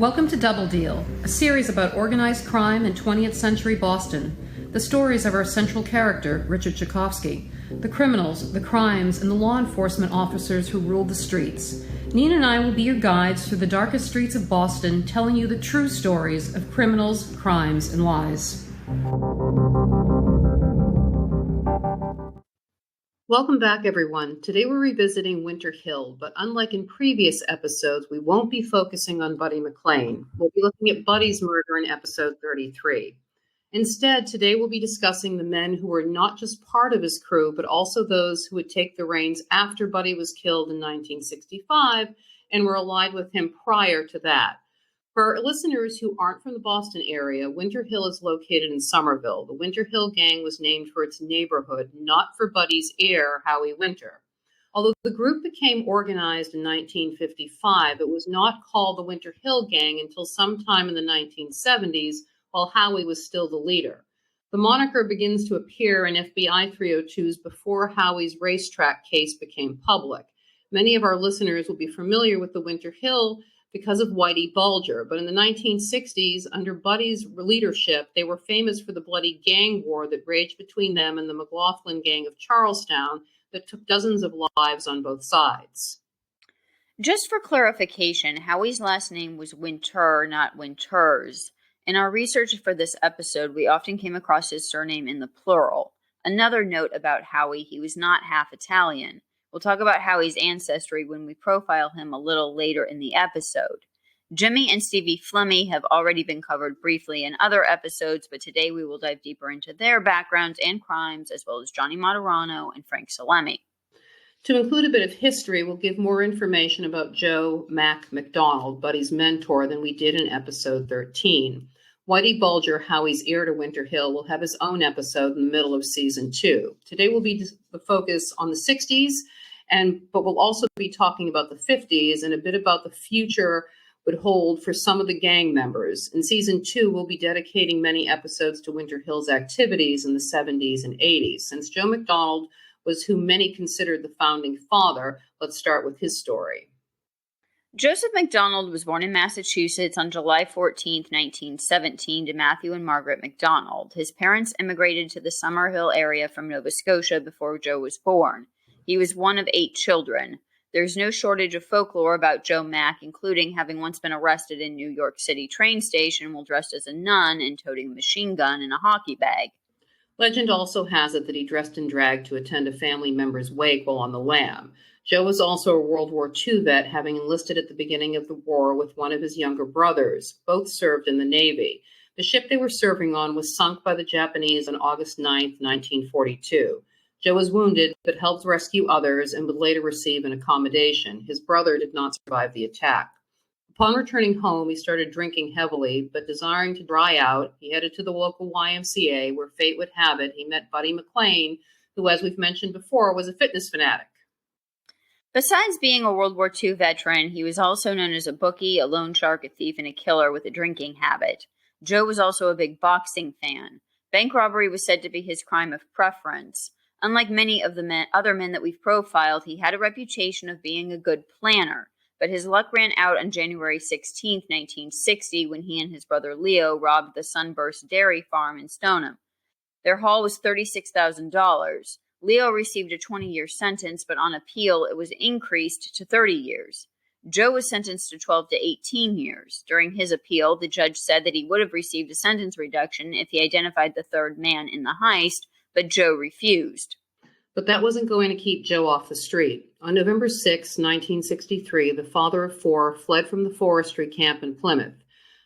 Welcome to Double Deal, a series about organized crime in 20th century Boston. The stories of our central character, Richard Tchaikovsky, the criminals, the crimes, and the law enforcement officers who ruled the streets. Nina and I will be your guides through the darkest streets of Boston, telling you the true stories of criminals, crimes, and lies. Welcome back, everyone. Today we're revisiting Winter Hill, but unlike in previous episodes, we won't be focusing on Buddy McLean. We'll be looking at Buddy's murder in episode 33. Instead, today we'll be discussing the men who were not just part of his crew, but also those who would take the reins after Buddy was killed in 1965 and were allied with him prior to that. For our listeners who aren't from the Boston area, Winter Hill is located in Somerville. The Winter Hill gang was named for its neighborhood, not for Buddy's heir, Howie Winter. Although the group became organized in 1955, it was not called the Winter Hill gang until sometime in the 1970s, while Howie was still the leader. The moniker begins to appear in FBI 302s before Howie's racetrack case became public. Many of our listeners will be familiar with the Winter Hill because of Whitey Bulger, but in the 1960s, under Buddy's leadership, they were famous for the bloody gang war that raged between them and the McLaughlin gang of Charlestown that took dozens of lives on both sides. Just for clarification, Howie's last name was Winter, not Winters. In our research for this episode, we often came across his surname in the plural. Another note about Howie, he was not half Italian. We'll talk about Howie's ancestry when we profile him a little later in the episode. Jimmy and Stevie Flemmi have already been covered briefly in other episodes, but today we will dive deeper into their backgrounds and crimes, as well as Johnny Martorano and Frank Salemme. To include a bit of history, we'll give more information about Joe Mack McDonald, Buddy's mentor, than we did in episode 13. Whitey Bulger, Howie's heir to Winter Hill, will have his own episode in the middle of season 2. Today will be the focus on the 60s, but we'll also be talking about the 50s and a bit about the future would hold for some of the gang members. In season 2, we'll be dedicating many episodes to Winter Hill's activities in the 70s and 80s. Since Joe McDonald was who many considered the founding father, let's start with his story. Joseph McDonald was born in Massachusetts on July 14, 1917, to Matthew and Margaret McDonald. His parents immigrated to the Summerhill area from Nova Scotia before Joe was born. He was one of 8 children. There's no shortage of folklore about Joe Mack, including having once been arrested in New York City train station while dressed as a nun and toting a machine gun in a hockey bag. Legend also has it that he dressed in drag to attend a family member's wake while on the lam. Joe was also a World War II vet, having enlisted at the beginning of the war with one of his younger brothers. Both served in the Navy. The ship they were serving on was sunk by the Japanese on August 9, 1942. Joe was wounded, but helped rescue others and would later receive an accommodation. His brother did not survive the attack. Upon returning home, he started drinking heavily, but desiring to dry out, he headed to the local YMCA, where fate would have it, he met Buddy McLean, who, as we've mentioned before, was a fitness fanatic. Besides being a World War II veteran, he was also known as a bookie, a loan shark, a thief, and a killer with a drinking habit. Joe was also a big boxing fan. Bank robbery was said to be his crime of preference. Unlike many of the other men that we've profiled, he had a reputation of being a good planner, but his luck ran out on January 16, 1960, when he and his brother Leo robbed the Sunburst Dairy Farm in Stoneham. Their haul was $36,000. Leo received a 20-year sentence, but on appeal, it was increased to 30 years. Joe was sentenced to 12 to 18 years. During his appeal, the judge said that he would have received a sentence reduction if he identified the third man in the heist, but Joe refused. But that wasn't going to keep Joe off the street. On November 6, 1963, the father of 4 fled from the forestry camp in Plymouth.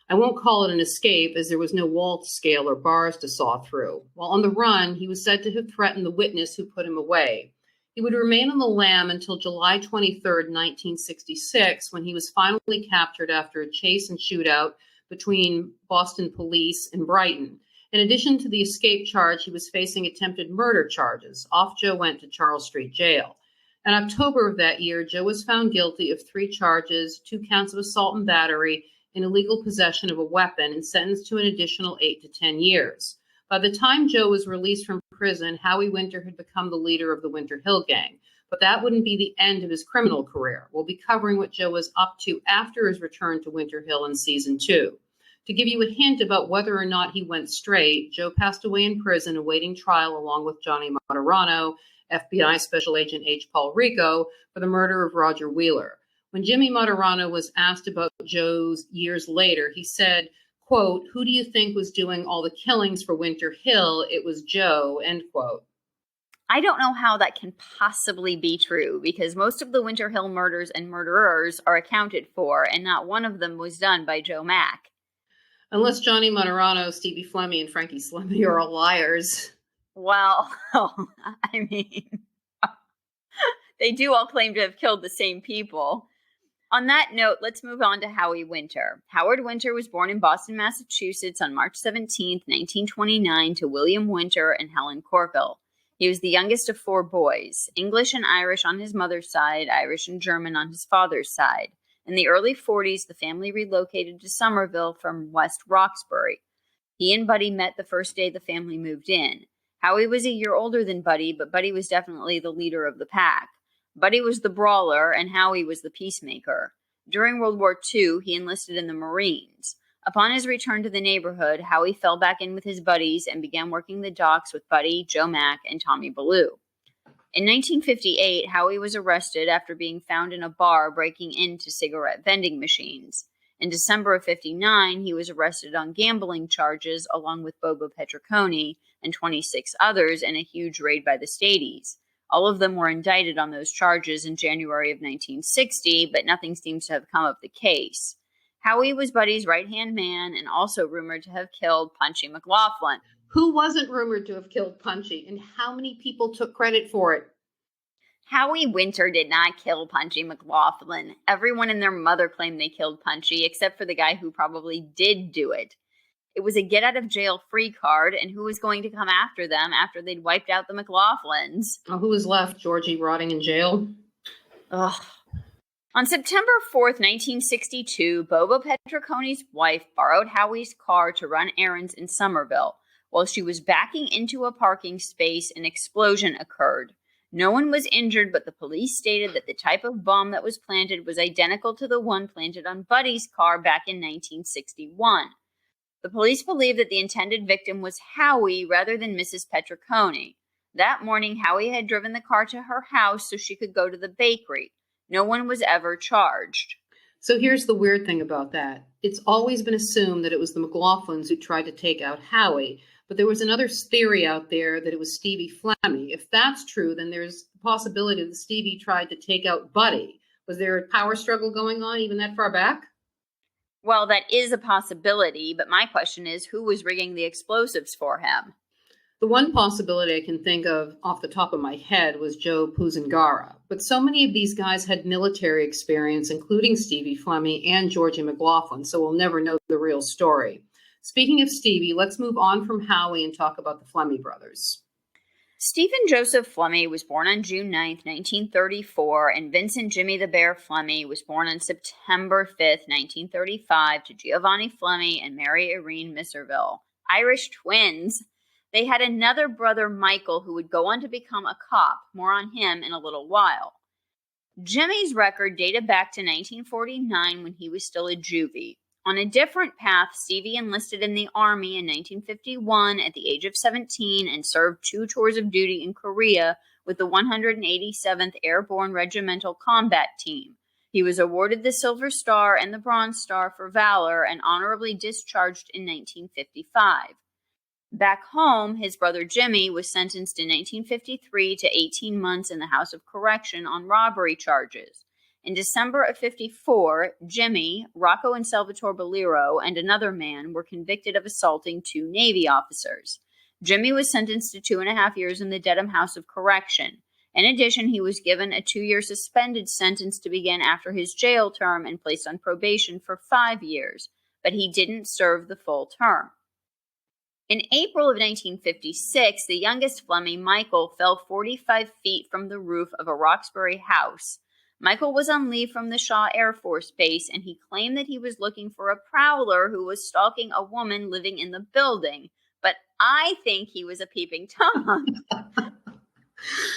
I won't call it an escape, as there was no wall to scale or bars to saw through. While on the run, he was said to have threatened the witness who put him away. He would remain on the lam until July 23, 1966, when he was finally captured after a chase and shootout between Boston police and Brighton. In addition to the escape charge, he was facing attempted murder charges. Off Joe went to Charles Street Jail. In October of that year, Joe was found guilty of 3 charges, 2 counts of assault and battery, and illegal possession of a weapon, and sentenced to an additional 8 to 10 years. By the time Joe was released from prison, Howie Winter had become the leader of the Winter Hill gang. But that wouldn't be the end of his criminal career. We'll be covering what Joe was up to after his return to Winter Hill in season 2. To give you a hint about whether or not he went straight, Joe passed away in prison awaiting trial along with Johnny Martorano, FBI Special Agent H. Paul Rico, for the murder of Roger Wheeler. When Jimmy Madorano was asked about Joe's years later, he said, quote, "Who do you think was doing all the killings for Winter Hill? It was Joe," end quote. I don't know how that can possibly be true, because most of the Winter Hill murders and murderers are accounted for, and not one of them was done by Joe Mack. Unless Johnny Martorano, Stevie Flemmi, and Frankie Salemme are all liars. Well, I mean, they do all claim to have killed the same people. On that note, let's move on to Howie Winter. Howard Winter was born in Boston, Massachusetts on March 17, 1929, to William Winter and Helen Corville. He was the youngest of 4 boys, English and Irish on his mother's side, Irish and German on his father's side. In the early 40s, the family relocated to Somerville from West Roxbury. He and Buddy met the first day the family moved in. Howie was a year older than Buddy, but Buddy was definitely the leader of the pack. Buddy was the brawler, and Howie was the peacemaker. During World War II, he enlisted in the Marines. Upon his return to the neighborhood, Howie fell back in with his buddies and began working the docks with Buddy, Joe Mack, and Tommy Ballou. In 1958, Howie was arrested after being found in a bar breaking into cigarette vending machines. In December of '59, he was arrested on gambling charges along with Bobo Petricone and 26 others in a huge raid by the Stadies. All of them were indicted on those charges in January of 1960, but nothing seems to have come of the case. Howie was Buddy's right-hand man and also rumored to have killed Punchy McLaughlin. Who wasn't rumored to have killed Punchy, and how many people took credit for it? Howie Winter did not kill Punchy McLaughlin. Everyone and their mother claimed they killed Punchy, except for the guy who probably did do it. It was a get-out-of-jail-free card, and who was going to come after them after they'd wiped out the McLaughlins? Oh, who was left? Georgie rotting in jail? Ugh. On September 4th, 1962, Bobo Petricone's wife borrowed Howie's car to run errands in Somerville. While she was backing into a parking space, an explosion occurred. No one was injured, but the police stated that the type of bomb that was planted was identical to the one planted on Buddy's car back in 1961. The police believed that the intended victim was Howie rather than Mrs. Petricone. That morning, Howie had driven the car to her house so she could go to the bakery. No one was ever charged. So here's the weird thing about that. It's always been assumed that it was the McLaughlins who tried to take out Howie, but there was another theory out there that it was Stevie Flemmi. If that's true, then there's the possibility that Stevie tried to take out Buddy. Was there a power struggle going on even that far back? Well, that is a possibility, but my question is, who was rigging the explosives for him? The one possibility I can think of off the top of my head was Joe Puzangara. But so many of these guys had military experience, including Stevie Flemmi and Georgie McLaughlin, so we'll never know the real story. Speaking of Stevie, let's move on from Howie and talk about the Flemmi brothers. Stephen Joseph Flemmi was born on June 9, 1934, and Vincent Jimmy the Bear Flemmi was born on September 5, 1935, to Giovanni Flemmi and Mary Irene Misserville. Irish twins. They had another brother, Michael, who would go on to become a cop. More on him in a little while. Jimmy's record dated back to 1949 when he was still a juvie. On a different path, Stevie enlisted in the Army in 1951 at the age of 17 and served 2 tours of duty in Korea with the 187th Airborne Regimental Combat Team. He was awarded the Silver Star and the Bronze Star for valor and honorably discharged in 1955. Back home, his brother Jimmy was sentenced in 1953 to 18 months in the House of Correction on robbery charges. In December of '54, Jimmy, Rocco and Salvatore Bolero, and another man were convicted of assaulting 2 Navy officers. Jimmy was sentenced to 2.5 years in the Dedham House of Correction. In addition, he was given a 2-year suspended sentence to begin after his jail term and placed on probation for 5 years, but he didn't serve the full term. In April of 1956, the youngest Flemmi, Michael, fell 45 feet from the roof of a Roxbury house. Michael was on leave from the Shaw Air Force Base, and he claimed that he was looking for a prowler who was stalking a woman living in the building. But I think he was a peeping Tom.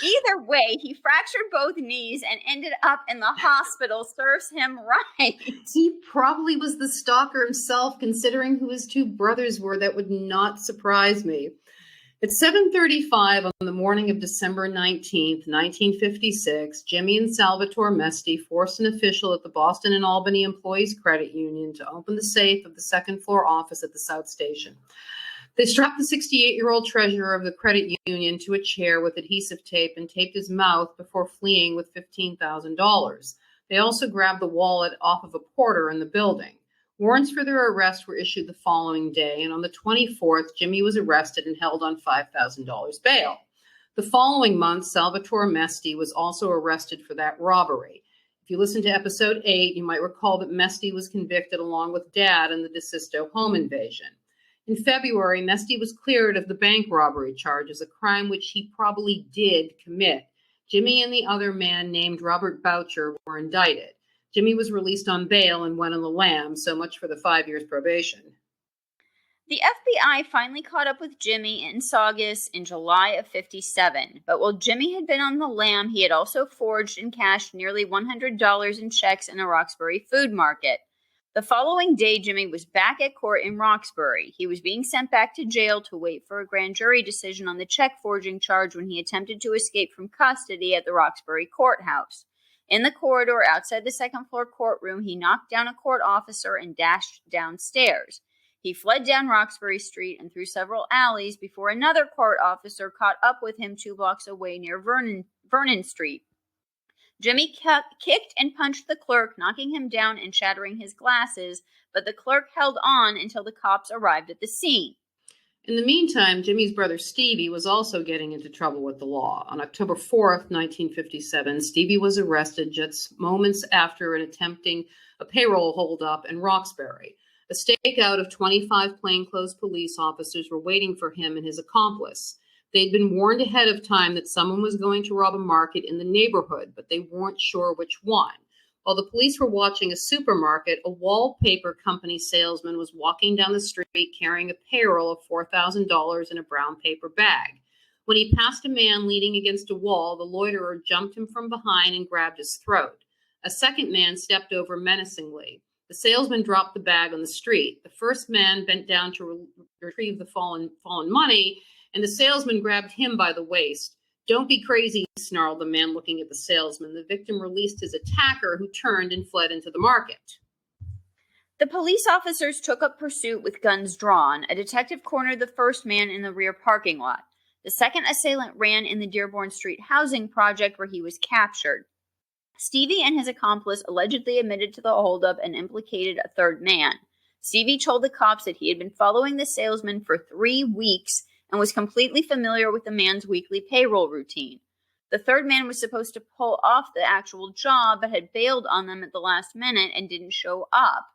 Either way, he fractured both knees and ended up in the hospital. Serves him right. He probably was the stalker himself, considering who his two brothers were. That would not surprise me. At 7:35 on the morning of December 19th, 1956, Jimmy and Salvatore Mesti forced an official at the Boston and Albany Employees Credit Union to open the safe of the second-floor office at the South Station. They strapped the 68-year-old treasurer of the credit union to a chair with adhesive tape and taped his mouth before fleeing with $15,000. They also grabbed the wallet off of a porter in the building. Warrants for their arrest were issued the following day, and on the 24th, Jimmy was arrested and held on $5,000 bail. The following month, Salvatore Mesti was also arrested for that robbery. If you listen to episode 8, you might recall that Mesti was convicted along with Dad in the DeSisto home invasion. In February, Mesti was cleared of the bank robbery charges, a crime which he probably did commit. Jimmy and the other man named Robert Boucher were indicted. Jimmy was released on bail and went on the lam, so much for the 5 years probation. The FBI finally caught up with Jimmy in Saugus in July of 57, but while Jimmy had been on the lam, he had also forged and cashed nearly $100 in checks in a Roxbury food market. The following day, Jimmy was back at court in Roxbury. He was being sent back to jail to wait for a grand jury decision on the check forging charge when he attempted to escape from custody at the Roxbury courthouse. In the corridor outside the second-floor courtroom, he knocked down a court officer and dashed downstairs. He fled down Roxbury Street and through several alleys before another court officer caught up with him 2 blocks away near Vernon Street. Jimmy kicked and punched the clerk, knocking him down and shattering his glasses, but the clerk held on until the cops arrived at the scene. In the meantime, Jimmy's brother Stevie was also getting into trouble with the law. On October 4th, 1957, Stevie was arrested just moments after attempting a payroll holdup in Roxbury. A stakeout of 25 plainclothes police officers were waiting for him and his accomplice. They'd been warned ahead of time that someone was going to rob a market in the neighborhood, but they weren't sure which one. While the police were watching a supermarket, a wallpaper company salesman was walking down the street carrying a payroll of $4,000 in a brown paper bag. When he passed a man leaning against a wall, the loiterer jumped him from behind and grabbed his throat. A second man stepped over menacingly. The salesman dropped the bag on the street. The first man bent down to retrieve the fallen money, and the salesman grabbed him by the waist. "Don't be crazy," snarled the man looking at the salesman. The victim released his attacker, who turned and fled into the market. The police officers took up pursuit with guns drawn. A detective cornered the first man in the rear parking lot. The second assailant ran in the Dearborn Street housing project where he was captured. Stevie and his accomplice allegedly admitted to the holdup and implicated a third man. Stevie told the cops that he had been following the salesman for 3 weeks and was completely familiar with the man's weekly payroll routine. The third man was supposed to pull off the actual job, but had bailed on them at the last minute and didn't show up.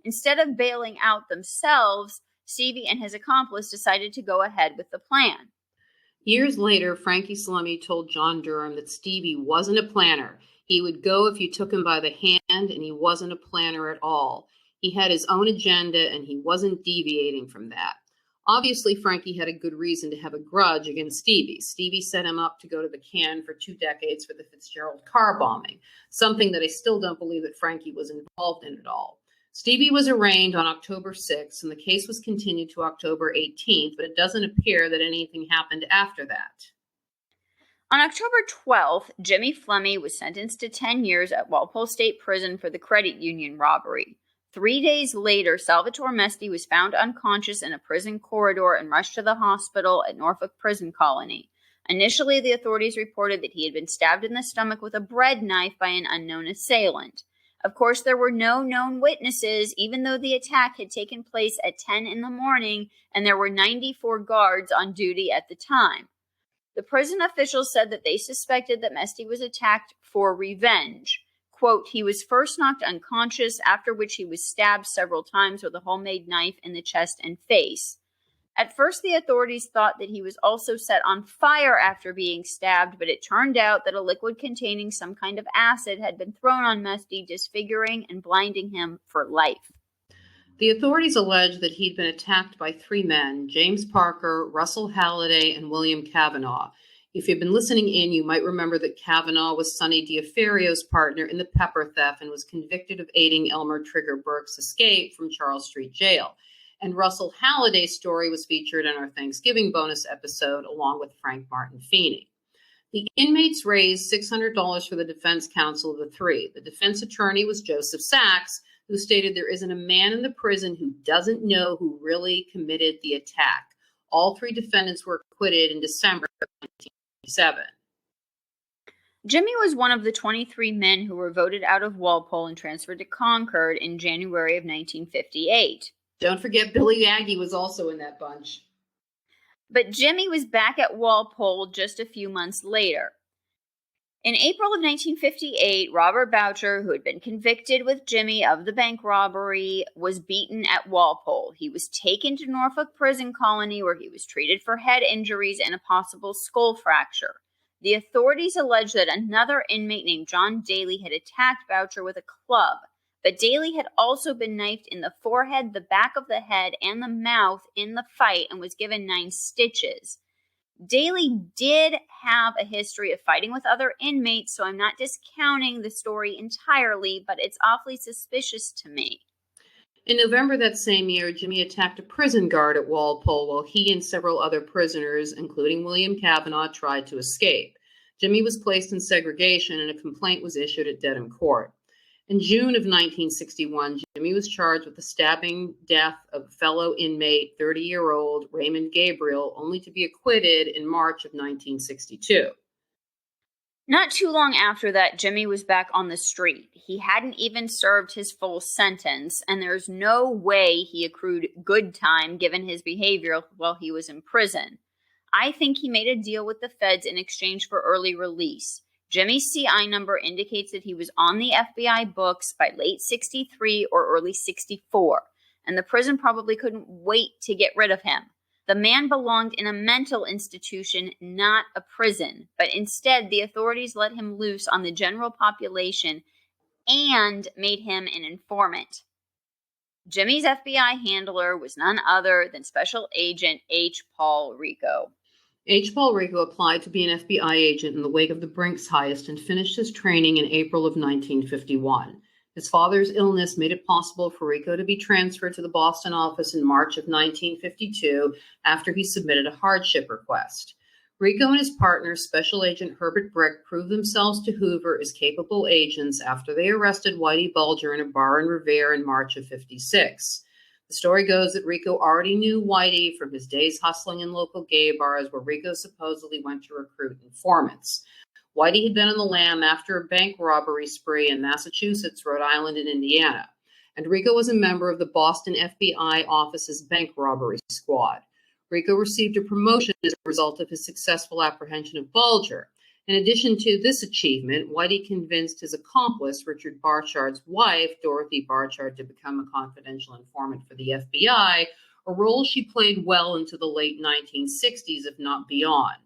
Instead of bailing out themselves, Stevie and his accomplice decided to go ahead with the plan. Years later, Frankie Flemmi told John Durham that Stevie wasn't a planner. He would go if you took him by the hand, and he wasn't a planner at all. He had his own agenda, and he wasn't deviating from that. Obviously, Frankie had a good reason to have a grudge against Stevie. Stevie set him up to go to the can for 2 decades for the Fitzgerald car bombing, something that I still don't believe that Frankie was involved in at all. Stevie was arraigned on October 6th, and the case was continued to October 18th, but it doesn't appear that anything happened after that. On October 12th, Jimmy Flemmi was sentenced to 10 years at Walpole State Prison for the credit union robbery. 3 days later, Salvatore Mesti was found unconscious in a prison corridor and rushed to the hospital at Norfolk Prison Colony. Initially, the authorities reported that he had been stabbed in the stomach with a bread knife by an unknown assailant. Of course, there were no known witnesses, even though the attack had taken place at 10 in the morning and there were 94 guards on duty at the time. The prison officials said that they suspected that Mesti was attacked for revenge. Quote, he was first knocked unconscious, after which he was stabbed several times with a homemade knife in the chest and face. At first, the authorities thought that he was also set on fire after being stabbed, but it turned out that a liquid containing some kind of acid had been thrown on Mesti, disfiguring and blinding him for life. The authorities alleged that he'd been attacked by 3 men, James Parker, Russell Halliday, and William Cavanaugh. If you've been listening in, you might remember that Kavanaugh was Sonny Diaferio's partner in the pepper theft and was convicted of aiding Elmer Trigger Burke's escape from Charles Street Jail. And Russell Halliday's story was featured in our Thanksgiving bonus episode, along with Frank Martin Feeney. The inmates raised $600 for the defense counsel of the three. The defense attorney was Joseph Sachs, who stated there isn't a man in the prison who doesn't know who really committed the attack. All three defendants were acquitted in December of 1957. Jimmy was one of the 23 men who were voted out of Walpole and transferred to Concord in January of 1958. Don't forget Billy Aggie was also in that bunch. But Jimmy was back at Walpole just a few months later. In April of 1958, Robert Boucher, who had been convicted with Jimmy of the bank robbery, was beaten at Walpole. He was taken to Norfolk Prison Colony, where he was treated for head injuries and a possible skull fracture. The authorities alleged that another inmate named John Daly had attacked Boucher with a club, but Daly had also been knifed in the forehead, the back of the head, and the mouth in the fight and was given 9 stitches. Daly did have a history of fighting with other inmates, so I'm not discounting the story entirely, but it's awfully suspicious to me. In November that same year, Jimmy attacked a prison guard at Walpole while he and several other prisoners, including William Kavanaugh, tried to escape. Jimmy was placed in segregation and a complaint was issued at Dedham Court. In June of 1961, Jimmy was charged with the stabbing death of fellow inmate, 30-year-old Raymond Gabriel, only to be acquitted in March of 1962. Not too long after that, Jimmy was back on the street. He hadn't even served his full sentence, and there's no way he accrued good time given his behavior while he was in prison. I think he made a deal with the feds in exchange for early release. Jimmy's CI number indicates that he was on the FBI books by late 63 or early 64, and the prison probably couldn't wait to get rid of him. The man belonged in a mental institution, not a prison, but instead the authorities let him loose on the general population and made him an informant. Jimmy's FBI handler was none other than Special Agent H. Paul Rico. H. Paul Rico applied to be an FBI agent in the wake of the Brinks heist and finished his training in April of 1951. His father's illness made it possible for Rico to be transferred to the Boston office in March of 1952 after he submitted a hardship request. Rico and his partner, Special Agent Herbert Brick, proved themselves to Hoover as capable agents after they arrested Whitey Bulger in a bar in Revere in March of 56. The story goes that Rico already knew Whitey from his days hustling in local gay bars where Rico supposedly went to recruit informants. Whitey had been on the lam after a bank robbery spree in Massachusetts, Rhode Island, and Indiana. And Rico was a member of the Boston FBI office's bank robbery squad. Rico received a promotion as a result of his successful apprehension of Bulger. In addition to this achievement, Whitey convinced his accomplice, Richard Barchard's wife, Dorothy Barchard, to become a confidential informant for the FBI, a role she played well into the late 1960s, if not beyond.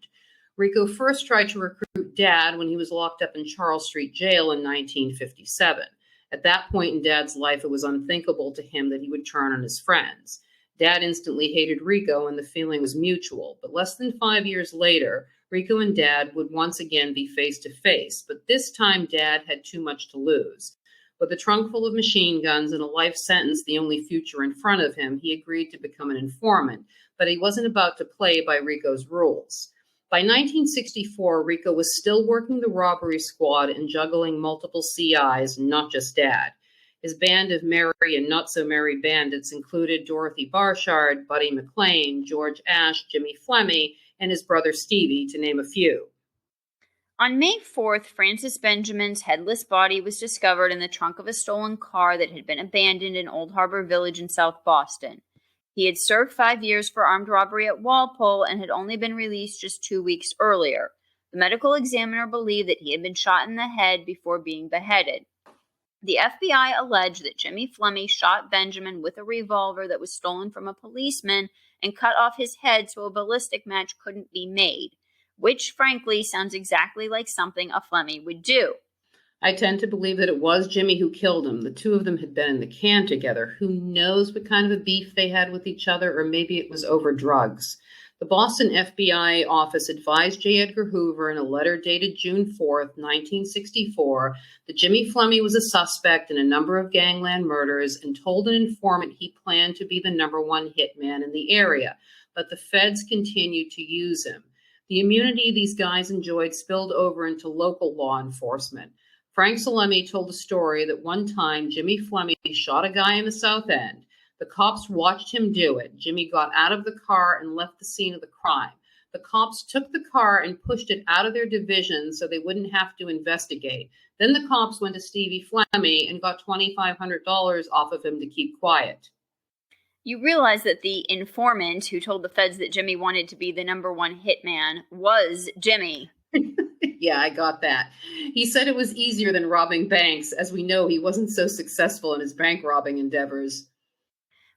Rico first tried to recruit Dad when he was locked up in Charles Street Jail in 1957. At that point in Dad's life, it was unthinkable to him that he would turn on his friends. Dad instantly hated Rico, and the feeling was mutual. But less than 5 years later, Rico and Dad would once again be face-to-face, but this time Dad had too much to lose. With a trunk full of machine guns and a life sentence the only future in front of him, he agreed to become an informant, but he wasn't about to play by Rico's rules. By 1964, Rico was still working the robbery squad and juggling multiple CIs, not just Dad. His band of merry and not-so-merry bandits included Dorothy Barchard, Buddy McLean, George Ash, Jimmy Flemmi, and his brother Stevie, to name a few. On May 4th, Francis Benjamin's headless body was discovered in the trunk of a stolen car that had been abandoned in Old Harbor Village in South Boston. He had served 5 years for armed robbery at Walpole and had only been released just 2 weeks earlier. The medical examiner believed that he had been shot in the head before being beheaded. The FBI alleged that Jimmy Flemmi shot Benjamin with a revolver that was stolen from a policeman and cut off his head so a ballistic match couldn't be made, which frankly sounds exactly like something a Flemmi would do. I tend to believe that it was Jimmy who killed him. The two of them had been in the can together. Who knows what kind of a beef they had with each other, or maybe it was over drugs. The Boston FBI office advised J. Edgar Hoover in a letter dated June 4th, 1964, that Jimmy Flemmi was a suspect in a number of gangland murders and told an informant he planned to be the #1 hitman in the area, but the feds continued to use him. The immunity these guys enjoyed spilled over into local law enforcement. Frank Salemme told the story that one time Jimmy Flemmi shot a guy in the South End. The cops watched him do it. Jimmy got out of the car and left the scene of the crime. The cops took the car and pushed it out of their division so they wouldn't have to investigate. Then the cops went to Stevie Flemmi and got $2,500 off of him to keep quiet. You realize that the informant who told the feds that Jimmy wanted to be the #1 hitman was Jimmy. Yeah, I got that. He said it was easier than robbing banks, as we know he wasn't so successful in his bank robbing endeavors.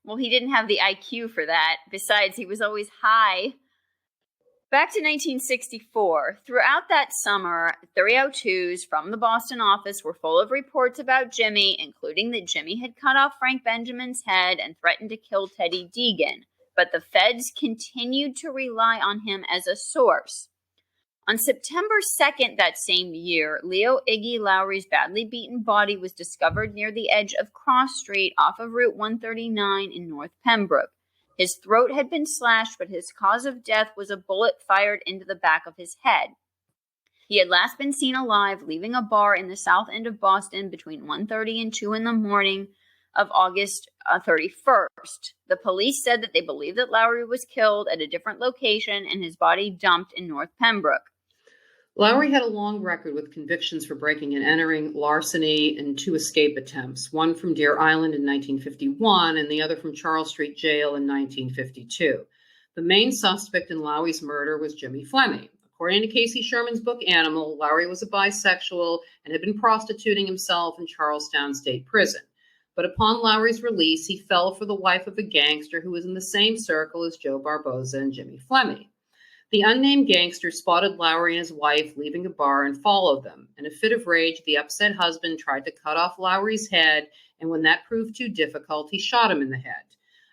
Well, he didn't have the IQ for that. Besides, he was always high. Back to 1964. Throughout that summer, 302s from the Boston office were full of reports about Jimmy, including that Jimmy had cut off Frank Benjamin's head and threatened to kill Teddy Deegan. But the feds continued to rely on him as a source. On September 2nd that same year, Leo Iggy Lowry's badly beaten body was discovered near the edge of Cross Street off of Route 139 in North Pembroke. His throat had been slashed, but his cause of death was a bullet fired into the back of his head. He had last been seen alive, leaving a bar in the south end of Boston between 1:30 and 2 in the morning of August 31st. The police said that they believed that Lowry was killed at a different location and his body dumped in North Pembroke. Lowry had a long record with convictions for breaking and entering, larceny, and 2 escape attempts, one from Deer Island in 1951 and the other from Charles Street Jail in 1952. The main suspect in Lowry's murder was Jimmy Flemmi. According to Casey Sherman's book Animal, Lowry was a bisexual and had been prostituting himself in Charlestown State Prison. But upon Lowry's release, he fell for the wife of a gangster who was in the same circle as Joe Barboza and Jimmy Flemmi. The unnamed gangster spotted Lowry and his wife leaving a bar and followed them. In a fit of rage, the upset husband tried to cut off Lowry's head, and when that proved too difficult, he shot him in the head.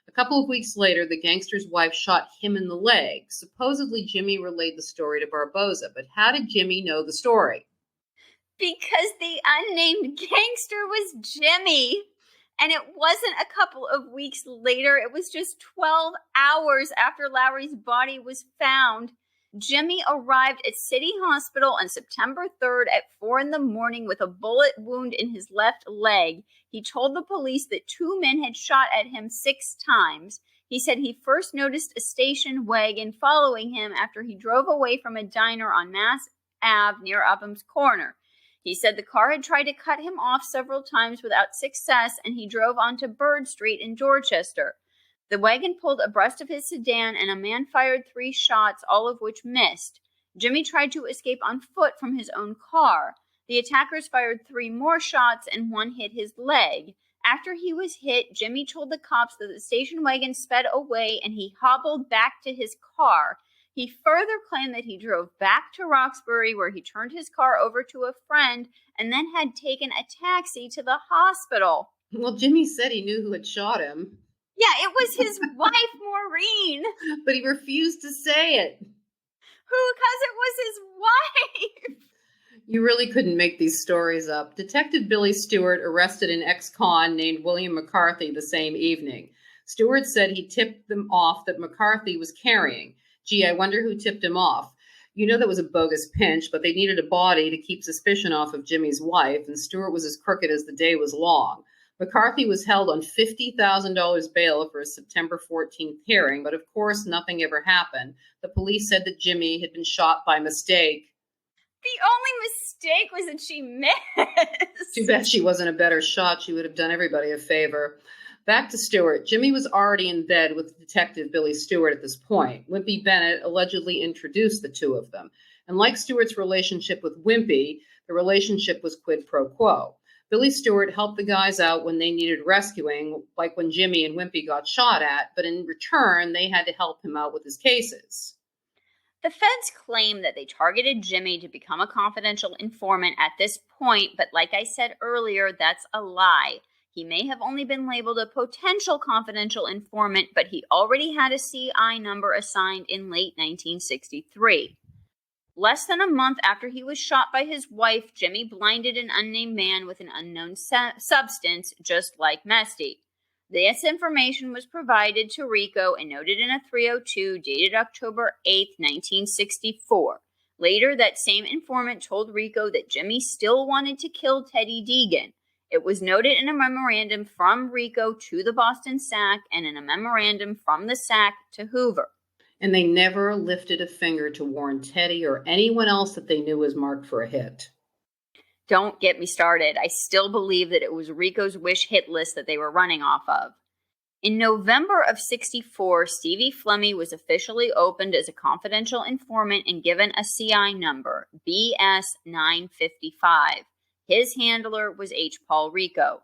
A couple of weeks later, the gangster's wife shot him in the leg. Supposedly, Jimmy relayed the story to Barboza, but how did Jimmy know the story? Because the unnamed gangster was Jimmy. And it wasn't a couple of weeks later. It was just 12 hours after Lowry's body was found. Jimmy arrived at City Hospital on September 3rd at 4 in the morning with a bullet wound in his left leg. He told the police that 2 men had shot at him 6 times. He said he first noticed a station wagon following him after he drove away from a diner on Mass Ave near Upham's Corner. He said the car had tried to cut him off several times without success, and he drove onto Bird Street in Dorchester. The wagon pulled abreast of his sedan, and a man fired 3 shots, all of which missed. Jimmy tried to escape on foot from his own car. The attackers fired 3 more shots, and 1 hit his leg. After he was hit, Jimmy told the cops that the station wagon sped away, and he hobbled back to his car. He further claimed that he drove back to Roxbury, where he turned his car over to a friend and then had taken a taxi to the hospital. Well, Jimmy said he knew who had shot him. Yeah, it was his wife, Maureen. But he refused to say it. Because it was his wife. You really couldn't make these stories up. Detective Billy Stewart arrested an ex-con named William McCarthy the same evening. Stewart said he tipped them off that McCarthy was carrying. Gee, I wonder who tipped him off. You know that was a bogus pinch, but they needed a body to keep suspicion off of Jimmy's wife, and Stewart was as crooked as the day was long. McCarthy was held on $50,000 bail for a September 14th hearing, but of course nothing ever happened. The police said that Jimmy had been shot by mistake. The only mistake was that she missed. Too bad she wasn't a better shot. She would have done everybody a favor. Back to Stewart. Jimmy was already in bed with Detective Billy Stewart at this point. Wimpy Bennett allegedly introduced the 2 of them. And like Stewart's relationship with Wimpy, the relationship was quid pro quo. Billy Stewart helped the guys out when they needed rescuing, like when Jimmy and Wimpy got shot at, but in return, they had to help him out with his cases. The feds claim that they targeted Jimmy to become a confidential informant at this point, but like I said earlier, that's a lie. He may have only been labeled a potential confidential informant, but he already had a CI number assigned in late 1963. Less than a month after he was shot by his wife, Jimmy blinded an unnamed man with an unknown substance, just like Mesti. This information was provided to Rico and noted in a 302 dated October 8, 1964. Later, that same informant told Rico that Jimmy still wanted to kill Teddy Deegan. It was noted in a memorandum from Rico to the Boston SAC and in a memorandum from the SAC to Hoover. And they never lifted a finger to warn Teddy or anyone else that they knew was marked for a hit. Don't get me started. I still believe that it was Rico's wish hit list that they were running off of. In November of 64, Stevie Flemmi was officially opened as a confidential informant and given a CI number, BS 955. His handler was H. Paul Rico.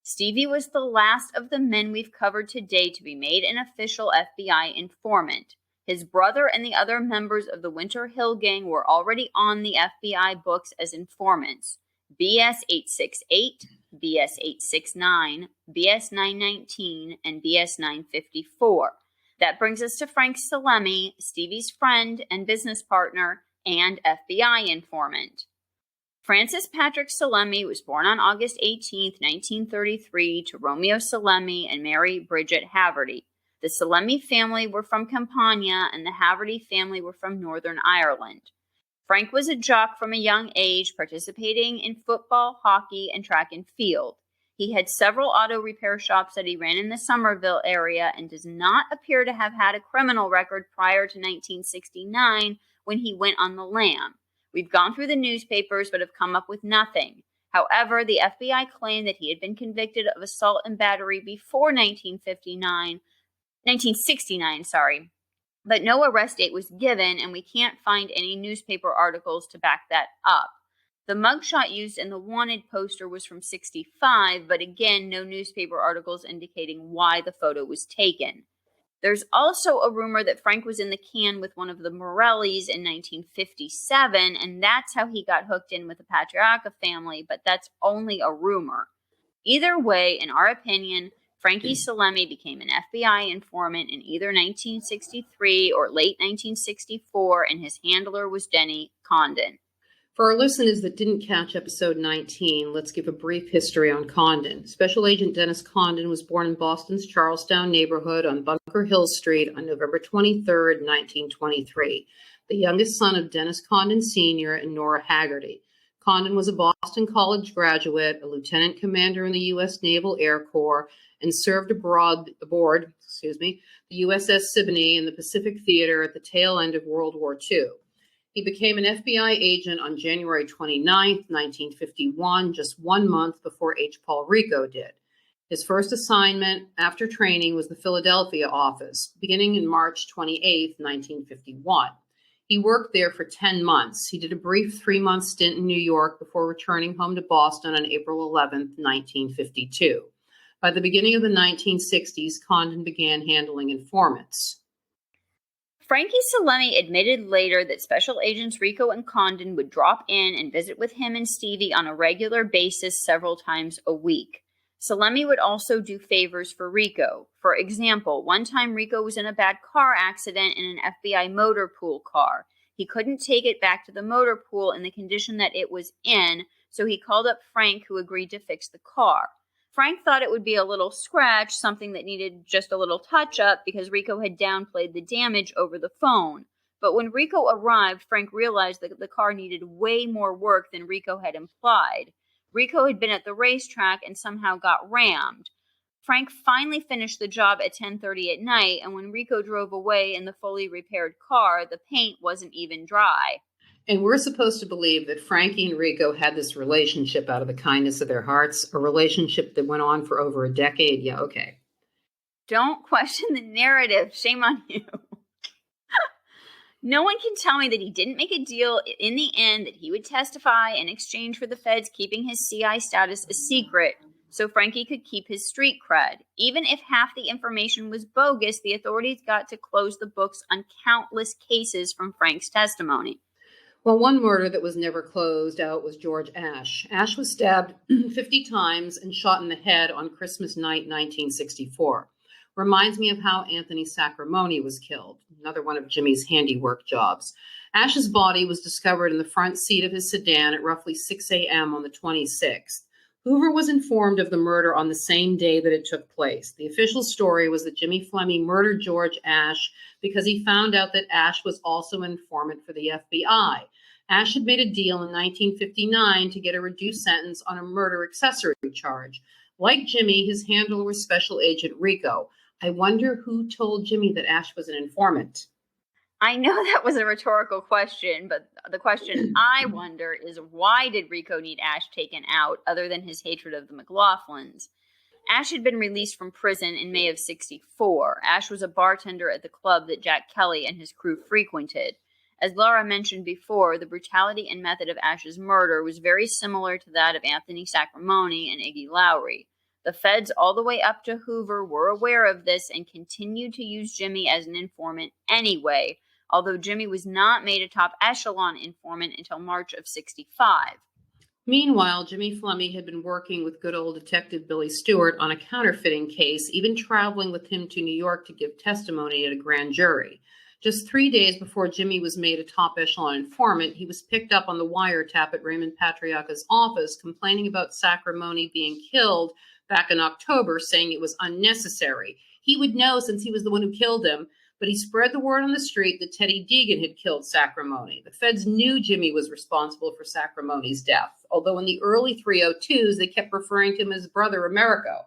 Stevie was the last of the men we've covered today to be made an official FBI informant. His brother and the other members of the Winter Hill Gang were already on the FBI books as informants. BS 868, BS 869, BS 919, and BS 954. That brings us to Frank Salemme, Stevie's friend and business partner, and FBI informant. Francis Patrick Salemme was born on August 18, 1933, to Romeo Salemme and Mary Bridget Haverty. The Salemme family were from Campania, and the Haverty family were from Northern Ireland. Frank was a jock from a young age, participating in football, hockey, and track and field. He had several auto repair shops that he ran in the Somerville area and does not appear to have had a criminal record prior to 1969 when he went on the lam. We've gone through the newspapers but have come up with nothing. However, the FBI claimed that he had been convicted of assault and battery before 1969, but no arrest date was given, and we can't find any newspaper articles to back that up. The mugshot used in the wanted poster was from 65, but again, no newspaper articles indicating why the photo was taken. There's also a rumor that Frank was in the can with one of the Morellis in 1957, and that's how he got hooked in with the Patriarca family, but that's only a rumor. Either way, in our opinion, Frankie Salemme became an FBI informant in either 1963 or late 1964, and his handler was Denny Condon. For our listeners that didn't catch episode 19, let's give a brief history on Condon. Special Agent Dennis Condon was born in Boston's Charlestown neighborhood on Bunker Hill Street on November 23, 1923, the youngest son of Dennis Condon Sr. and Nora Haggerty. Condon was a Boston College graduate, a lieutenant commander in the U.S. Naval Air Corps, and served aboard the USS Siboney in the Pacific Theater at the tail end of World War II. He became an FBI agent on January 29, 1951, just 1 month before H. Paul Rico did. His first assignment after training was the Philadelphia office, beginning in March 28, 1951. He worked there for 10 months. He did a brief 3-month stint in New York before returning home to Boston on April 11, 1952. By the beginning of the 1960s, Condon began handling informants. Frankie Salemme admitted later that Special Agents Rico and Condon would drop in and visit with him and Stevie on a regular basis several times a week. Salemme would also do favors for Rico. For example, one time Rico was in a bad car accident in an FBI motor pool car. He couldn't take it back to the motor pool in the condition that it was in, so he called up Frank, who agreed to fix the car. Frank thought it would be a little scratch, something that needed just a little touch-up because Rico had downplayed the damage over the phone. But when Rico arrived, Frank realized that the car needed way more work than Rico had implied. Rico had been at the racetrack and somehow got rammed. Frank finally finished the job at 10:30 at night, and when Rico drove away in the fully repaired car, the paint wasn't even dry. And we're supposed to believe that Frankie and Rico had this relationship out of the kindness of their hearts, a relationship that went on for over a decade. Yeah, okay. Don't question the narrative. Shame on you. No one can tell me that he didn't make a deal in the end that he would testify in exchange for the feds keeping his CI status a secret so Frankie could keep his street cred. Even if half the information was bogus, the authorities got to close the books on countless cases from Frank's testimony. Well, one murder that was never closed out was George Ashe. Ashe was stabbed 50 times and shot in the head on Christmas night, 1964. Reminds me of how Anthony Sacramone was killed, another one of Jimmy's handiwork jobs. Ashe's body was discovered in the front seat of his sedan at roughly 6 a.m. on the 26th. Hoover was informed of the murder on the same day that it took place. The official story was that Jimmy Flemmi murdered George Ashe because he found out that Ashe was also an informant for the FBI. Ashe had made a deal in 1959 to get a reduced sentence on a murder accessory charge. Like Jimmy, his handler was Special Agent Rico. I wonder who told Jimmy that Ashe was an informant. I know that was a rhetorical question, but the question I wonder is, why did Rico need Ashe taken out other than his hatred of the McLaughlins? Ashe had been released from prison in May of '64. Ashe was a bartender at the club that Jack Kelly and his crew frequented. As Laura mentioned before, the brutality and method of Ashe's murder was very similar to that of Anthony Sacramone and Iggy Lowry. The feds all the way up to Hoover were aware of this and continued to use Jimmy as an informant anyway, although Jimmy was not made a top echelon informant until March of '65. Meanwhile, Jimmy Flemmi had been working with good old Detective Billy Stewart on a counterfeiting case, even traveling with him to New York to give testimony at a grand jury. Just 3 days before Jimmy was made a top echelon informant, he was picked up on the wiretap at Raymond Patriarca's office, complaining about Sacramone being killed back in October, saying it was unnecessary. He would know since he was the one who killed him, but he spread the word on the street that Teddy Deegan had killed Sacramone. The feds knew Jimmy was responsible for Sacramone's death, although in the early 302s, they kept referring to him as Brother Americo.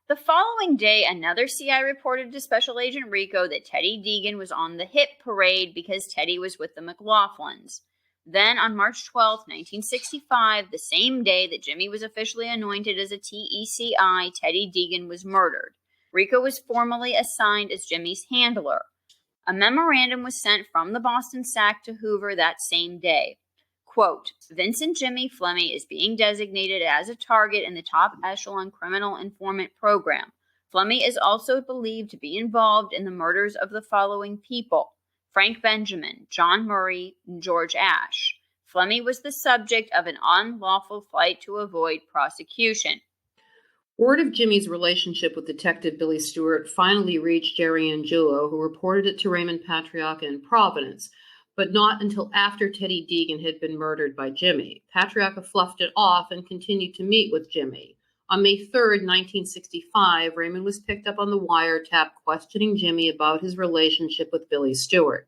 The following day, another CI reported to Special Agent Rico that Teddy Deegan was on the hit parade because Teddy was with the McLaughlins. Then, on March 12, 1965, the same day that Jimmy was officially anointed as a TECI, Teddy Deegan was murdered. Rico was formally assigned as Jimmy's handler. A memorandum was sent from the Boston SAC to Hoover that same day. Quote, Vincent Jimmy Flemmi is being designated as a target in the top echelon criminal informant program. Flemmi is also believed to be involved in the murders of the following people: Frank Benjamin, John Murray, and George Ashe. Flemmi was the subject of an unlawful flight to avoid prosecution. Word of Jimmy's relationship with Detective Billy Stewart finally reached Jerry Angiulo, who reported it to Raymond Patriarca in Providence, but not until after Teddy Deegan had been murdered by Jimmy. Patriarca fluffed it off and continued to meet with Jimmy. On May 3rd, 1965, Raymond was picked up on the wiretap questioning Jimmy about his relationship with Billy Stewart.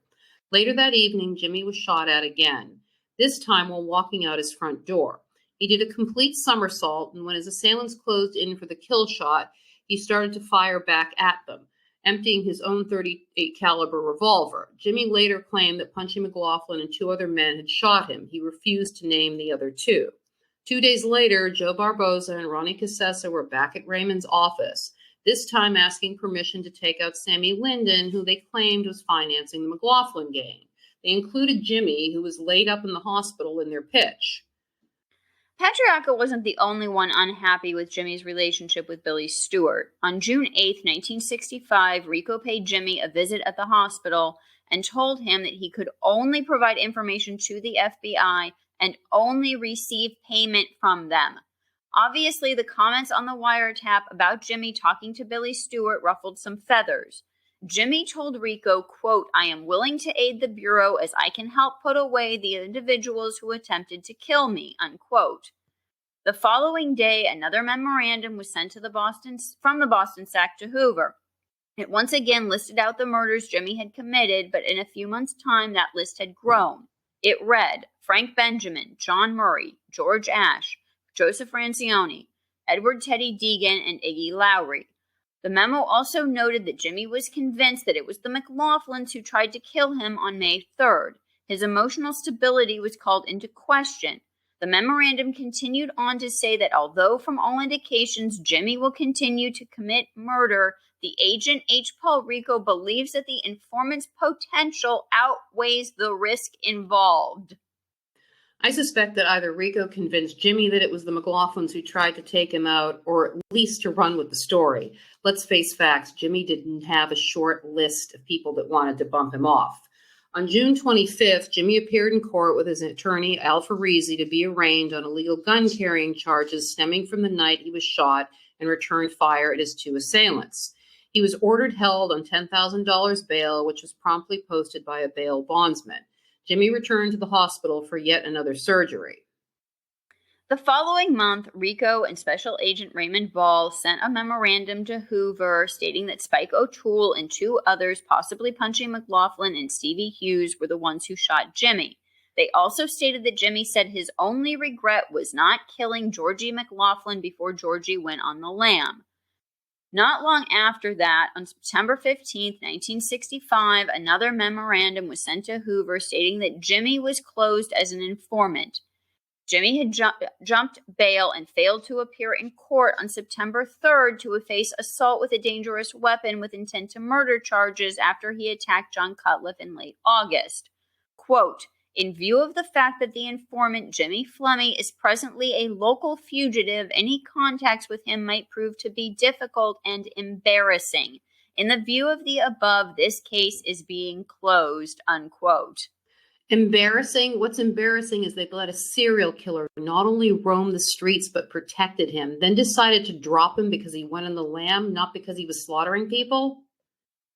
Later that evening, Jimmy was shot at again, this time while walking out his front door. He did a complete somersault, and when his assailants closed in for the kill shot, he started to fire back at them, emptying his own .38 caliber revolver. Jimmy later claimed that Punchy McLaughlin and 2 other men had shot him. He refused to name the other 2. 2 days later, Joe Barboza and Ronnie Cassessa were back at Raymond's office, this time asking permission to take out Sammy Linden, who they claimed was financing the McLaughlin gang. They included Jimmy, who was laid up in the hospital, in their pitch. Patriarca wasn't the only one unhappy with Jimmy's relationship with Billy Stewart. On June 8, 1965, Rico paid Jimmy a visit at the hospital and told him that he could only provide information to the FBI and only receive payment from them. Obviously, the comments on the wiretap about Jimmy talking to Billy Stewart ruffled some feathers. Jimmy told Rico, quote, I am willing to aid the Bureau as I can help put away the individuals who attempted to kill me, unquote. The following day, another memorandum was sent to from the Boston SAC to Hoover. It once again listed out the murders Jimmy had committed, but in a few months' time, that list had grown. It read, Frank Benjamin, John Murray, George Ashe, Joseph Francione, Edward Teddy Deegan, and Iggy Lowry. The memo also noted that Jimmy was convinced that it was the McLaughlins who tried to kill him on May 3rd. His emotional stability was called into question. The memorandum continued on to say that although from all indications Jimmy will continue to commit murder, the agent H. Paul Rico believes that the informant's potential outweighs the risk involved. I suspect that either Rico convinced Jimmy that it was the McLaughlins who tried to take him out, or at least to run with the story. Let's face facts, Jimmy didn't have a short list of people that wanted to bump him off. On June 25th, Jimmy appeared in court with his attorney, Al Farisi, to be arraigned on illegal gun-carrying charges stemming from the night he was shot and returned fire at his two assailants. He was ordered held on $10,000 bail, which was promptly posted by a bail bondsman. Jimmy returned to the hospital for yet another surgery. The following month, Rico and Special Agent Raymond Ball sent a memorandum to Hoover stating that Spike O'Toole and two others, possibly punching McLaughlin and Stevie Hughes, were the ones who shot Jimmy. They also stated that Jimmy said his only regret was not killing Georgie McLaughlin before Georgie went on the lam. Not long after that, on September 15, 1965, another memorandum was sent to Hoover stating that Jimmy was closed as an informant. Jimmy had jumped bail and failed to appear in court on September 3rd to face assault with a dangerous weapon with intent to murder charges after he attacked John Cutliff in late August. Quote, in view of the fact that the informant, Jimmy Flemmi, is presently a local fugitive, any contacts with him might prove to be difficult and embarrassing. In the view of the above, this case is being closed, unquote. Embarrassing? What's embarrassing is they've let a serial killer not only roam the streets but protected him, then decided to drop him because he went on the lam, not because he was slaughtering people?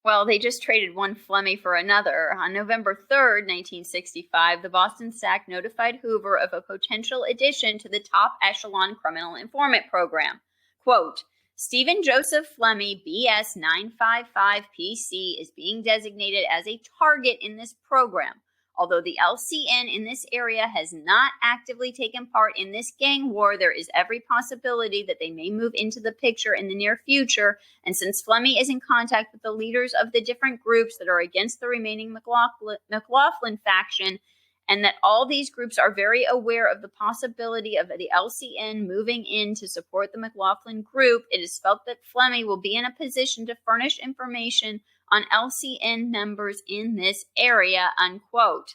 Well, they just traded one Flemmi for another. On November 3rd, 1965, the Boston SAC notified Hoover of a potential addition to the top echelon criminal informant program. Quote, Stephen Joseph Flemmi, BS 955PC, is being designated as a target in this program. Although the LCN in this area has not actively taken part in this gang war, there is every possibility that they may move into the picture in the near future. And since Flemmi is in contact with the leaders of the different groups that are against the remaining McLaughlin faction, and that all these groups are very aware of the possibility of the LCN moving in to support the McLaughlin group, it is felt that Flemmi will be in a position to furnish information on LCN members in this area, unquote.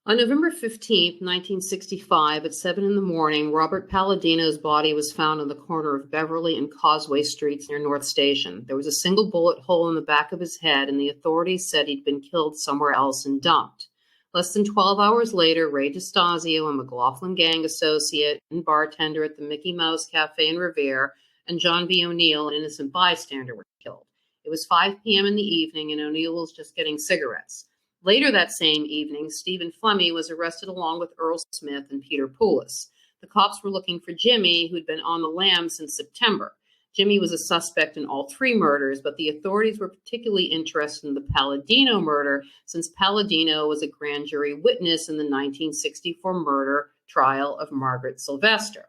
On November 15th, 1965, at 7 in the morning, Robert Palladino's body was found on the corner of Beverly and Causeway Streets near North Station. There was a single bullet hole in the back of his head, and the authorities said he'd been killed somewhere else and dumped. Less than 12 hours later, Ray DeStasio, a McLaughlin gang associate and bartender at the Mickey Mouse Cafe in Revere, and John B. O'Neill, an innocent bystander, were killed. It was 5 p.m. in the evening, and O'Neill was just getting cigarettes. Later that same evening, Stephen Flemmi was arrested along with Earl Smith and Peter Poulos. The cops were looking for Jimmy, who'd been on the lam since September. Jimmy was a suspect in all three murders, but the authorities were particularly interested in the Palladino murder, since Palladino was a grand jury witness in the 1964 murder trial of Margaret Sylvester.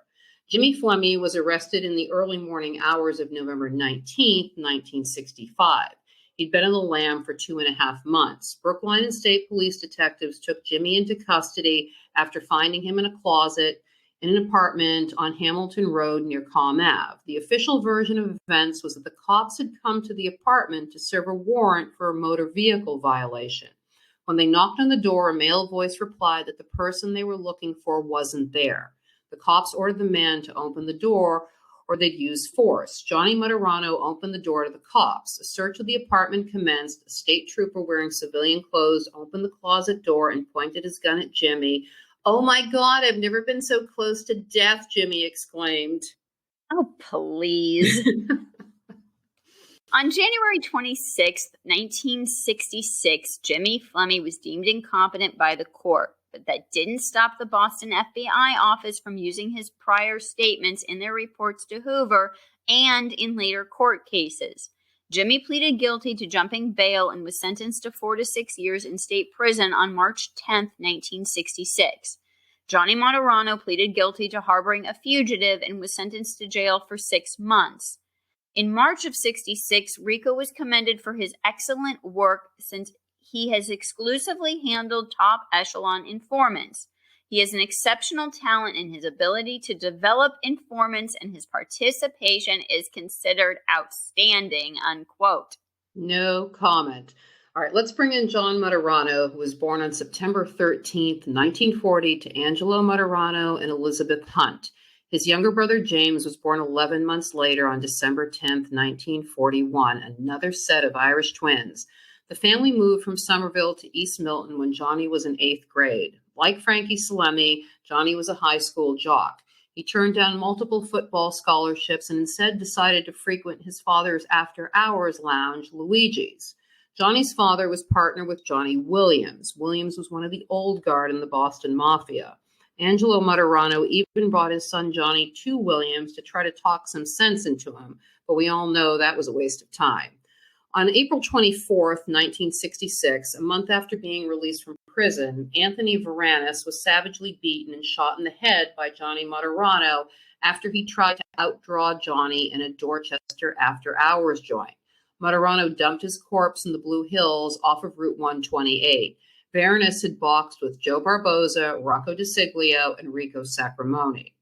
Jimmy Flemmi was arrested in the early morning hours of November 19, 1965. He'd been on the lam for 2.5 months. Brookline and State Police detectives took Jimmy into custody after finding him in a closet in an apartment on Hamilton Road near Comm Ave. The official version of events was that the cops had come to the apartment to serve a warrant for a motor vehicle violation. When they knocked on the door, a male voice replied that the person they were looking for wasn't there. The cops ordered the man to open the door or they'd use force. Johnny Martorano opened the door to the cops. A search of the apartment commenced. A state trooper wearing civilian clothes opened the closet door and pointed his gun at Jimmy. "Oh my God, I've never been so close to death," Jimmy exclaimed. Oh, please. On January 26, 1966, Jimmy Flemmi was deemed incompetent by the court, but that didn't stop the Boston FBI office from using his prior statements in their reports to Hoover and in later court cases. Jimmy pleaded guilty to jumping bail and was sentenced to 4 to 6 years in state prison on March 10, 1966. Johnny Martorano pleaded guilty to harboring a fugitive and was sentenced to jail for 6 months. In March of 66, Rico was commended for his excellent work since he has exclusively handled top echelon informants. He has an exceptional talent in his ability to develop informants, and his participation is considered outstanding, unquote. No comment. All right, let's bring in John Madorano, who was born on September 13th, 1940, to Angelo Madorano and Elizabeth Hunt. His younger brother James was born 11 months later on December 10th, 1941, another set of Irish twins. The family moved from Somerville to East Milton when Johnny was in 8th grade. Like Frankie Salemme, Johnny was a high school jock. He turned down multiple football scholarships and instead decided to frequent his father's after-hours lounge, Luigi's. Johnny's father was partner with Johnny Williams. Williams was one of the old guard in the Boston Mafia. Angelo Madorano even brought his son Johnny to Williams to try to talk some sense into him, but we all know that was a waste of time. On April 24th, 1966, a month after being released from prison, Anthony Varanis was savagely beaten and shot in the head by Johnny Martorano after he tried to outdraw Johnny in a Dorchester after-hours joint. Madorano dumped his corpse in the Blue Hills off of Route 128. Varanis had boxed with Joe Barboza, Rocco DiSiglio, and Rico Sacramone.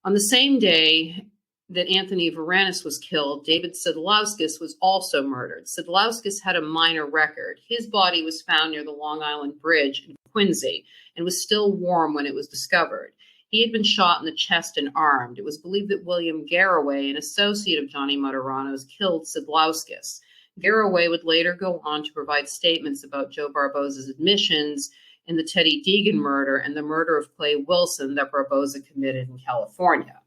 On the same day that Anthony Varanis was killed, David Sedolowskis was also murdered. Sedolowskis had a minor record. His body was found near the Long Island Bridge in Quincy and was still warm when it was discovered. He had been shot in the chest and armed. It was believed that William Garraway, an associate of Johnny Martorano's, killed Sedolowskis. Garraway would later go on to provide statements about Joe Barboza's admissions in the Teddy Deegan murder and the murder of Clay Wilson that Barboza committed in California.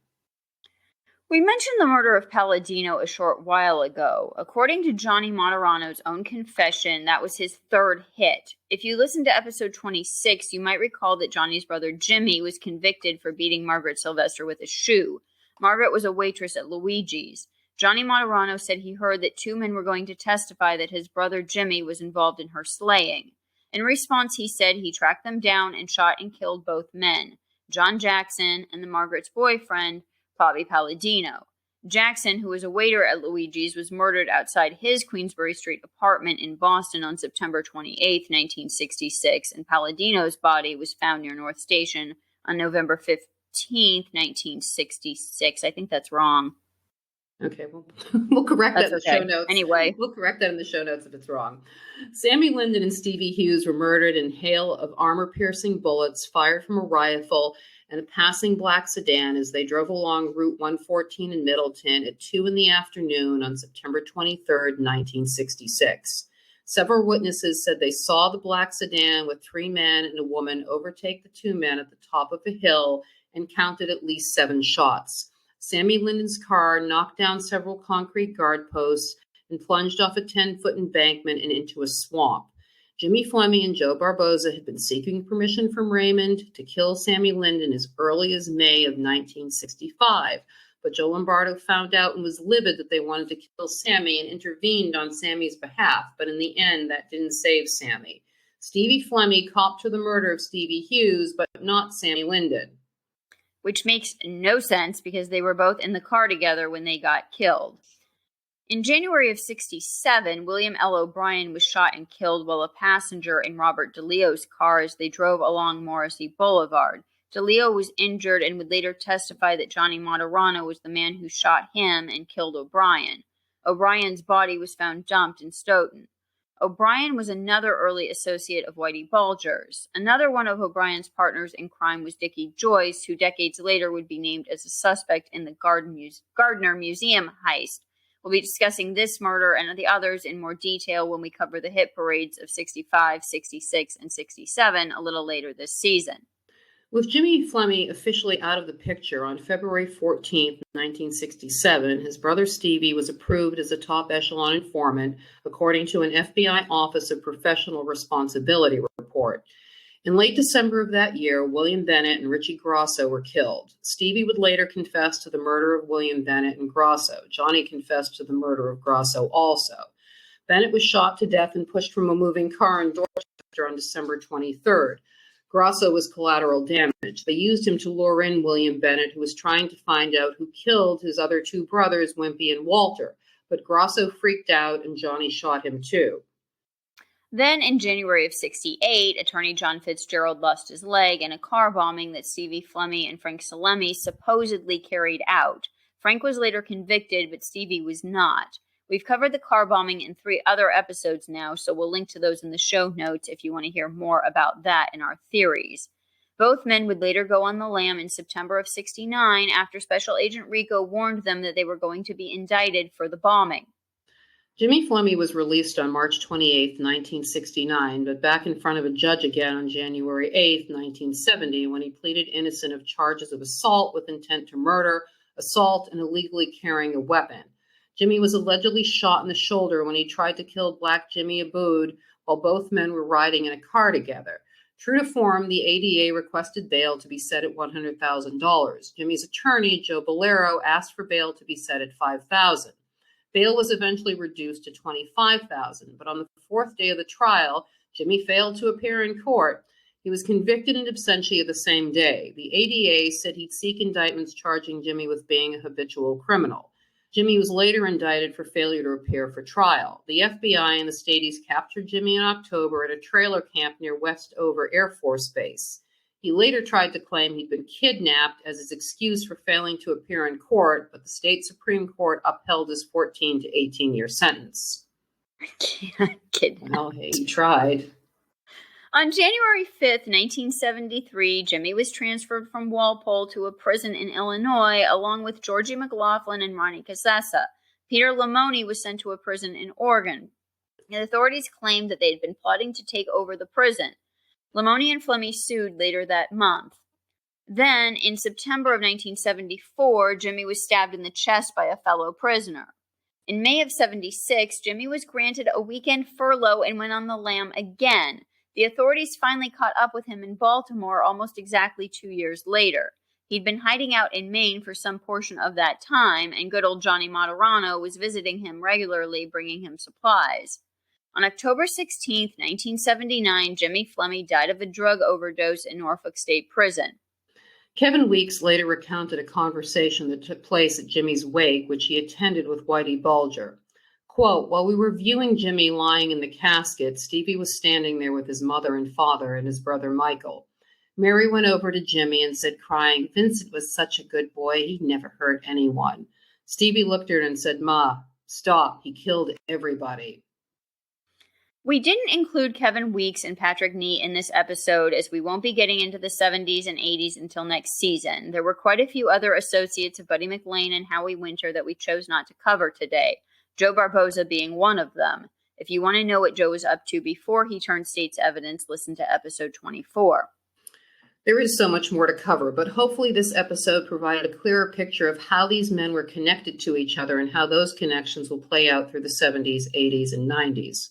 We mentioned the murder of Palladino a short while ago. According to Johnny Martorano's own confession, that was his third hit. If you listen to episode 26, you might recall that Johnny's brother Jimmy was convicted for beating Margaret Sylvester with a shoe. Margaret was a waitress at Luigi's. Johnny Martorano said he heard that 2 men were going to testify that his brother Jimmy was involved in her slaying. In response, he said he tracked them down and shot and killed both men, John Jackson and the Margaret's boyfriend, Bobby Palladino. Jackson, who was a waiter at Luigi's, was murdered outside his Queensbury Street apartment in Boston on September 28, 1966, and Palladino's body was found near North Station on November 15, 1966. I think that's wrong. Okay, we'll correct that in the show notes. Anyway. We'll correct that in the show notes if it's wrong. Sammy Linden and Stevie Hughes were murdered in hail of armor-piercing bullets fired from a rifle and a passing black sedan as they drove along Route 114 in Middleton at 2 in the afternoon on September 23, 1966. Several witnesses said they saw the black sedan with 3 men and a woman overtake the 2 men at the top of a hill and counted at least 7 shots. Sammy Linden's car knocked down several concrete guard posts and plunged off a 10-foot embankment and into a swamp. Jimmy Flemmi and Joe Barboza had been seeking permission from Raymond to kill Sammy Linden as early as May of 1965, but Joe Lombardo found out and was livid that they wanted to kill Sammy and intervened on Sammy's behalf, but in the end, that didn't save Sammy. Stevie Flemmi copped for the murder of Stevie Hughes, but not Sammy Linden. Which makes no sense because they were both in the car together when they got killed. In January of 1967, William L. O'Brien was shot and killed while a passenger in Robert DeLeo's car as they drove along Morrissey Boulevard. DeLeo was injured and would later testify that Johnny Martorano was the man who shot him and killed O'Brien. O'Brien's body was found dumped in Stoughton. O'Brien was another early associate of Whitey Bulger's. Another one of O'Brien's partners in crime was Dickie Joyce, who decades later would be named as a suspect in the Gardner Museum heist. We'll be discussing this murder and the others in more detail when we cover the hit parades of 65, 66, and 67 a little later this season. With Jimmy Flemmi officially out of the picture on February 14, 1967, his brother Stevie was approved as a top echelon informant, according to an FBI Office of Professional Responsibility report. In late December of that year, William Bennett and Richie Grosso were killed. Stevie would later confess to the murder of William Bennett and Grosso. Johnny confessed to the murder of Grosso also. Bennett was shot to death and pushed from a moving car in Dorchester on December 23rd. Grosso was collateral damage. They used him to lure in William Bennett, who was trying to find out who killed his other 2 brothers, Wimpy and Walter. But Grosso freaked out and Johnny shot him too. Then in January of 1968, attorney John Fitzgerald lost his leg in a car bombing that Stevie Flemmi and Frank Salemme supposedly carried out. Frank was later convicted, but Stevie was not. We've covered the car bombing in 3 other episodes now, so we'll link to those in the show notes if you want to hear more about that in our theories. Both men would later go on the lam in September of 1969 after Special Agent Rico warned them that they were going to be indicted for the bombing. Jimmy Flemmi was released on March 28, 1969, but back in front of a judge again on January 8, 1970, when he pleaded innocent of charges of assault with intent to murder, assault, and illegally carrying a weapon. Jimmy was allegedly shot in the shoulder when he tried to kill Black Jimmy Abood while both men were riding in a car together. True to form, the ADA requested bail to be set at $100,000. Jimmy's attorney, Joe Bolero, asked for bail to be set at $5,000. Bail was eventually reduced to $25,000, but on the fourth day of the trial, Jimmy failed to appear in court. He was convicted in absentia the same day. The ADA said he'd seek indictments charging Jimmy with being a habitual criminal. Jimmy was later indicted for failure to appear for trial. The FBI and the Stadies captured Jimmy in October at a trailer camp near Westover Air Force Base. He later tried to claim he'd been kidnapped as his excuse for failing to appear in court, but the state Supreme Court upheld his 14 to 18-year sentence. I can't kidnap. Well, hey, he tried. On January 5th, 1973, Jimmy was transferred from Walpole to a prison in Illinois, along with Georgie McLaughlin and Ronnie Casessa. Peter Lamoni was sent to a prison in Oregon. The authorities claimed that they had been plotting to take over the prison. Lamoni and Flemmi sued later that month. Then, in September of 1974, Jimmy was stabbed in the chest by a fellow prisoner. In May of 76, Jimmy was granted a weekend furlough and went on the lam again. The authorities finally caught up with him in Baltimore almost exactly 2 years later. He'd been hiding out in Maine for some portion of that time, and good old Johnny Martorano was visiting him regularly, bringing him supplies. On October 16, 1979, Jimmy Flemmi died of a drug overdose in Norfolk State Prison. Kevin Weeks later recounted a conversation that took place at Jimmy's wake, which he attended with Whitey Bulger. Quote, while we were viewing Jimmy lying in the casket, Stevie was standing there with his mother and father and his brother Michael. Mary went over to Jimmy and said, crying, Vincent was such a good boy, he never hurt anyone. Stevie looked at her and said, Ma, stop, he killed everybody. We didn't include Kevin Weeks and Patrick Nee in this episode, as we won't be getting into the 70s and 80s until next season. There were quite a few other associates of Buddy McLean and Howie Winter that we chose not to cover today, Joe Barboza being one of them. If you want to know what Joe was up to before he turned state's evidence, listen to episode 24. There is so much more to cover, but hopefully this episode provided a clearer picture of how these men were connected to each other and how those connections will play out through the 70s, 80s, and 90s.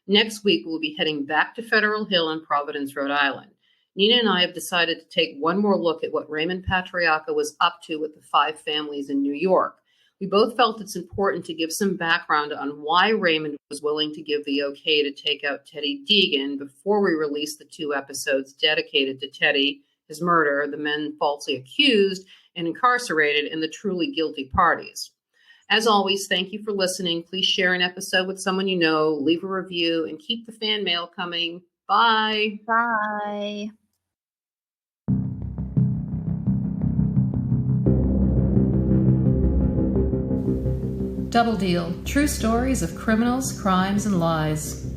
Next week, we'll be heading back to Federal Hill in Providence, Rhode Island. Nina and I have decided to take one more look at what Raymond Patriacca was up to with the 5 families in New York. We both felt it's important to give some background on why Raymond was willing to give the okay to take out Teddy Deegan before we release the 2 episodes dedicated to Teddy, his murder, the men falsely accused and incarcerated, and the truly guilty parties. As always, thank you for listening. Please share an episode with someone you know, leave a review, and keep the fan mail coming. Bye. Bye. Double Deal, true stories of criminals, crimes, and lies.